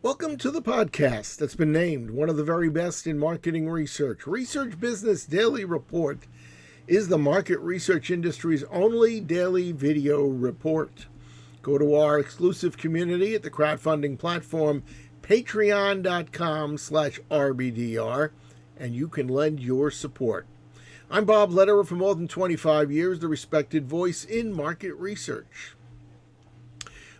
Welcome to the podcast that's been named one of the very best in marketing research. Research Business Daily Report is the market research industry's only daily video report. Go to our exclusive community at the crowdfunding platform patreon.com/RBDR and you can lend your support. I'm Bob Lederer. For more than 25 years, the respected voice in market research.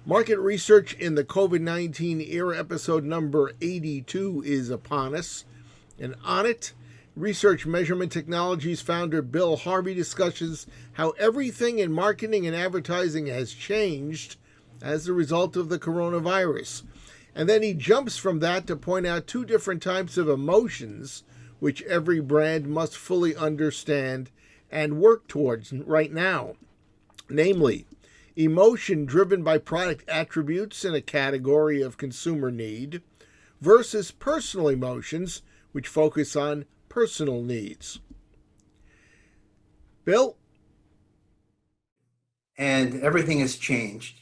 Market research in the COVID-19 era, episode number 82, is upon us. And on it, Research Measurement Technologies founder Bill Harvey discusses how everything in marketing and advertising has changed as a result of the coronavirus. And then he jumps from that to point out two different types of emotions which every brand must fully understand and work towards right now. Namely, emotion driven by product attributes in a category of consumer need versus personal emotions which focus on personal needs. Bill? And everything has changed.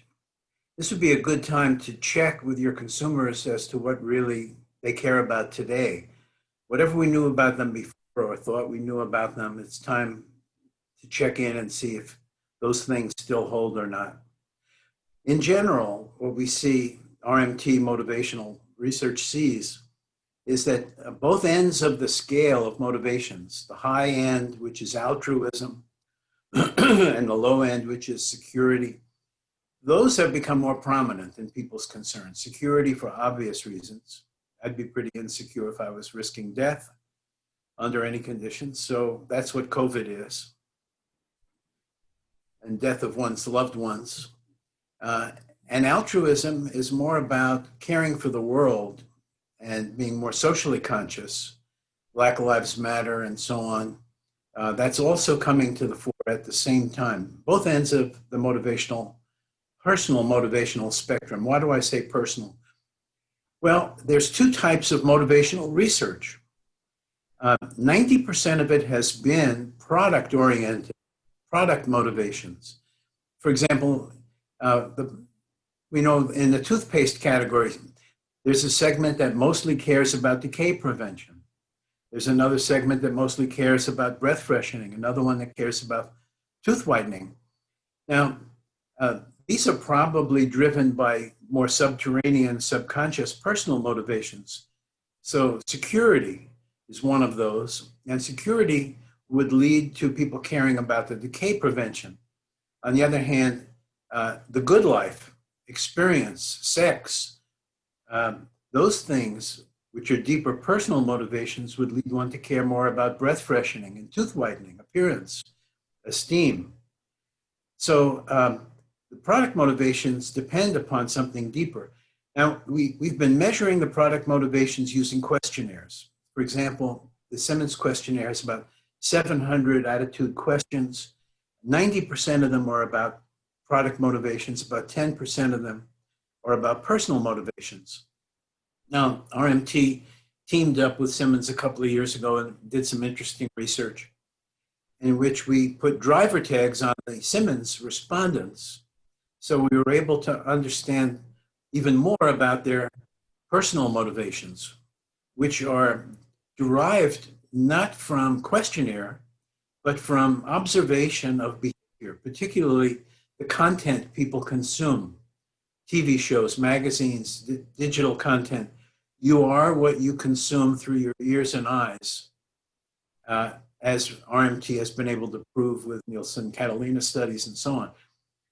This would be a good time to check with your consumers as to what really they care about today. Whatever we knew about them before or thought we knew about them, it's time to check in and see if those things still hold or not. In general, what we see, RMT motivational research sees, is that both ends of the scale of motivations, the high end, which is altruism, and the low end, which is security, those have become more prominent in people's concerns. Security for obvious reasons. I'd be pretty insecure if I was risking death under any conditions. So that's what COVID is. And death of one's loved ones. And altruism is more about caring for the world and being more socially conscious. Black Lives Matter and so on. That's also coming to the fore at the same time. Both ends of the personal motivational spectrum. Why do I say personal? Well, there's two types of motivational research. 90% of it has been product-oriented, product motivations. For example, we know in the toothpaste category, there's a segment that mostly cares about decay prevention. There's another segment that mostly cares about breath freshening, another one that cares about tooth whitening. Now, these are probably driven by more subterranean, subconscious personal motivations. So security is one of those, and security would lead to people caring about the decay prevention. On the other hand, the good life, experience, sex, those things which are deeper personal motivations would lead one to care more about breath freshening and tooth whitening, appearance, esteem. So the product motivations depend upon something deeper. Now, we've been measuring the product motivations using questionnaires. For example, the Simmons questionnaire has about 700 attitude questions. 90% of them are about product motivations, about 10% of them are about personal motivations. Now, RMT teamed up with Simmons a couple of years ago and did some interesting research in which we put driver tags on the Simmons respondents. So we were able to understand even more about their personal motivations, which are derived not from questionnaire, but from observation of behavior, particularly the content people consume, TV shows, magazines, digital content. You are what you consume through your ears and eyes, as RMT has been able to prove with Nielsen Catalina studies and so on.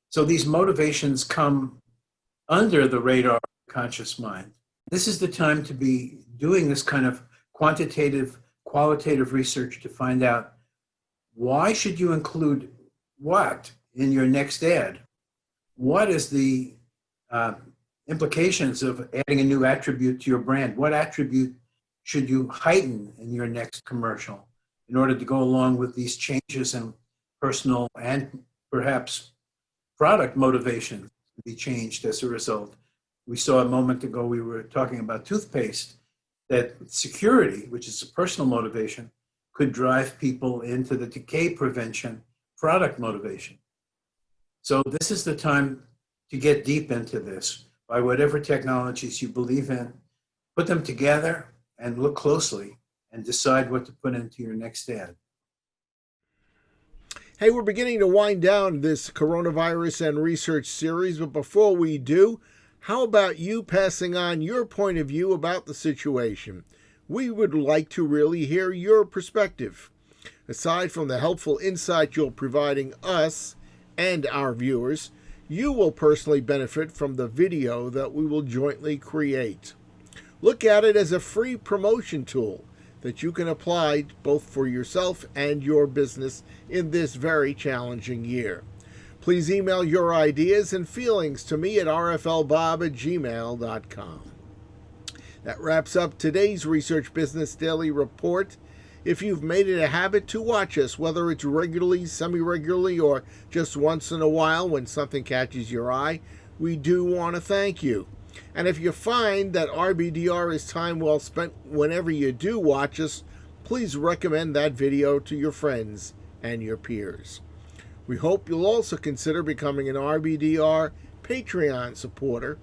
So these motivations come under the radar of the conscious mind. This is the time to be doing this kind of quantitative, qualitative research to find out why should you include what in your next ad? What is the implications of adding a new attribute to your brand? What attribute should you heighten in your next commercial in order to go along with these changes in personal and perhaps product motivation to be changed as a result? We saw a moment ago, we were talking about toothpaste, that security, which is a personal motivation, could drive people into the decay prevention product motivation. So this is the time to get deep into this. by whatever technologies you believe in, put them together and look closely and decide what to put into your next ad. Hey, we're beginning to wind down this coronavirus and research series, but before we do, how about you passing on your point of view about the situation? We would like to really hear your perspective. Aside from the helpful insight you're providing us and our viewers, you will personally benefit from the video that we will jointly create. Look at it as a free promotion tool that you can apply both for yourself and your business in this very challenging year. Please email your ideas and feelings to me at rflbob@gmail.com. That wraps up today's Research Business Daily Report. If you've made it a habit to watch us, whether it's regularly, semi-regularly, or just once in a while when something catches your eye, we do want to thank you. And if you find that RBDR is time well spent whenever you do watch us, please recommend that video to your friends and your peers. We hope you'll also consider becoming an RBDR Patreon supporter,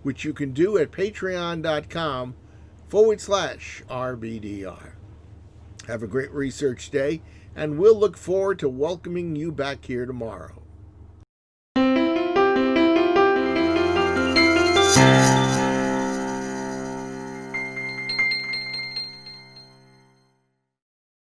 which you can do at patreon.com/RBDR. Have a great research day, and we'll look forward to welcoming you back here tomorrow.